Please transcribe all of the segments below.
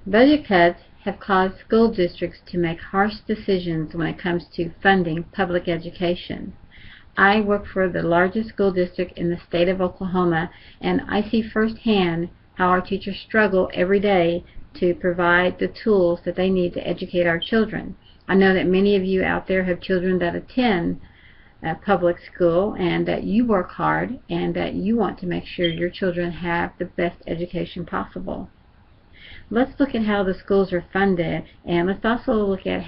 Budget cuts have caused school districts to make harsh decisions when it comes to funding public education. I work for the largest school district in the state of Oklahoma, and I see firsthand how our teachers struggle every day to provide the tools that they need to educate our children. I know that many of you out there have children that attend public school, and that you work hard and that you want to make sure your children have the best education possible. Let's look at how the schools are funded, and let's also look at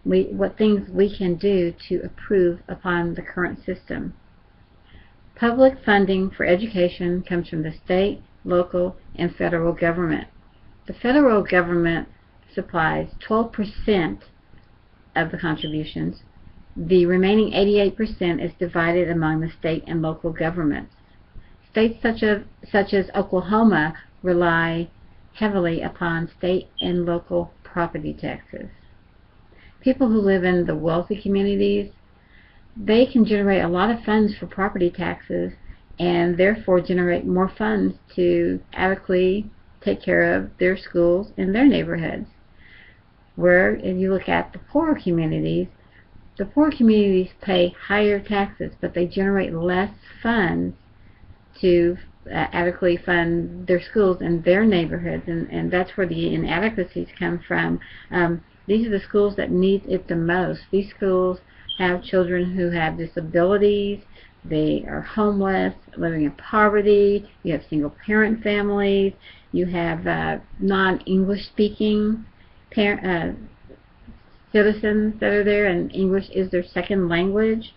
what things we can do to improve upon the current system. Public funding for education comes from the state, local, and federal government. The federal government supplies 12% of the contributions. The remaining 88% is divided among the state and local governments. States such as Oklahoma rely heavily upon state and local property taxes. People who live in the wealthy communities, they can generate a lot of funds for property taxes and therefore generate more funds to adequately take care of their schools in their neighborhoods. Where if you look at the poorer communities pay higher taxes, but they generate less funds to adequately fund their schools in their neighborhoods, and that's where the inadequacies come from. These are the schools that need it the most. These schools have children who have disabilities, they are homeless, living in poverty, you have single parent families, you have non-English speaking citizens that are there and English is their second language.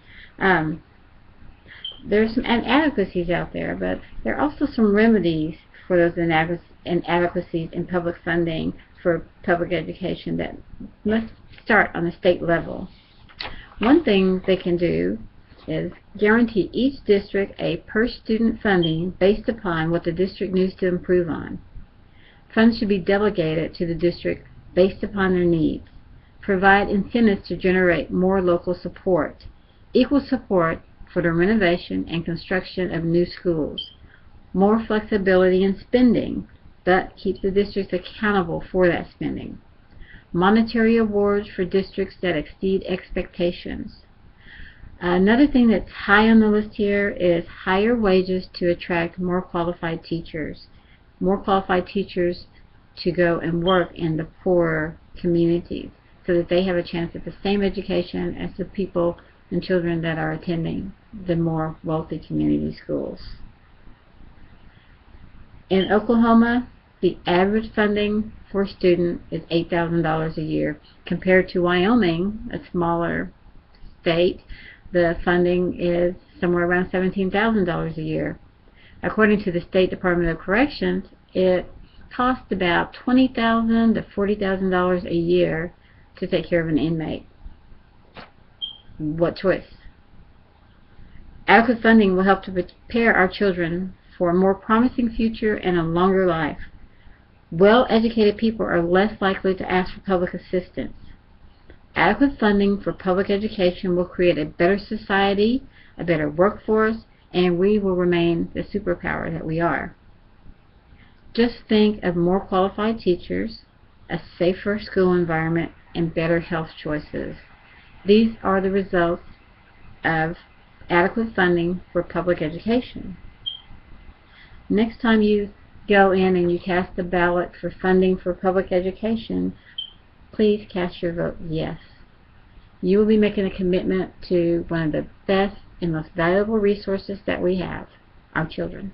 There's some inadequacies out there, but there are also some remedies for those inadequacies in public funding for public education that must start on the state level. One thing they can do is guarantee each district a per-student funding based upon what the district needs to improve on. Funds should be delegated to the district based upon their needs. Provide incentives to generate more local support. Equal support for the renovation and construction of new schools. More flexibility in spending, but keep the districts accountable for that spending. Monetary awards for districts that exceed expectations. Another thing that's high on the list here is higher wages to attract more qualified teachers. More qualified teachers to go and work in the poorer communities so that they have a chance at the same education as the people and children that are attending the more wealthy community schools. In Oklahoma, the average funding for a student is $8,000 a year. Compared to Wyoming, a smaller state, the funding is somewhere around $17,000 a year. According to the State Department of Corrections, it costs about $20,000 to $40,000 a year to take care of an inmate. What choice? Adequate funding will help to prepare our children for a more promising future and a longer life. Well-educated people are less likely to ask for public assistance. Adequate funding for public education will create a better society, a better workforce, and we will remain the superpower that we are. Just think of more qualified teachers, a safer school environment, and better health choices. These are the results of adequate funding for public education. Next time you go in and you cast a ballot for funding for public education, please cast your vote yes. You will be making a commitment to one of the best and most valuable resources that we have, our children.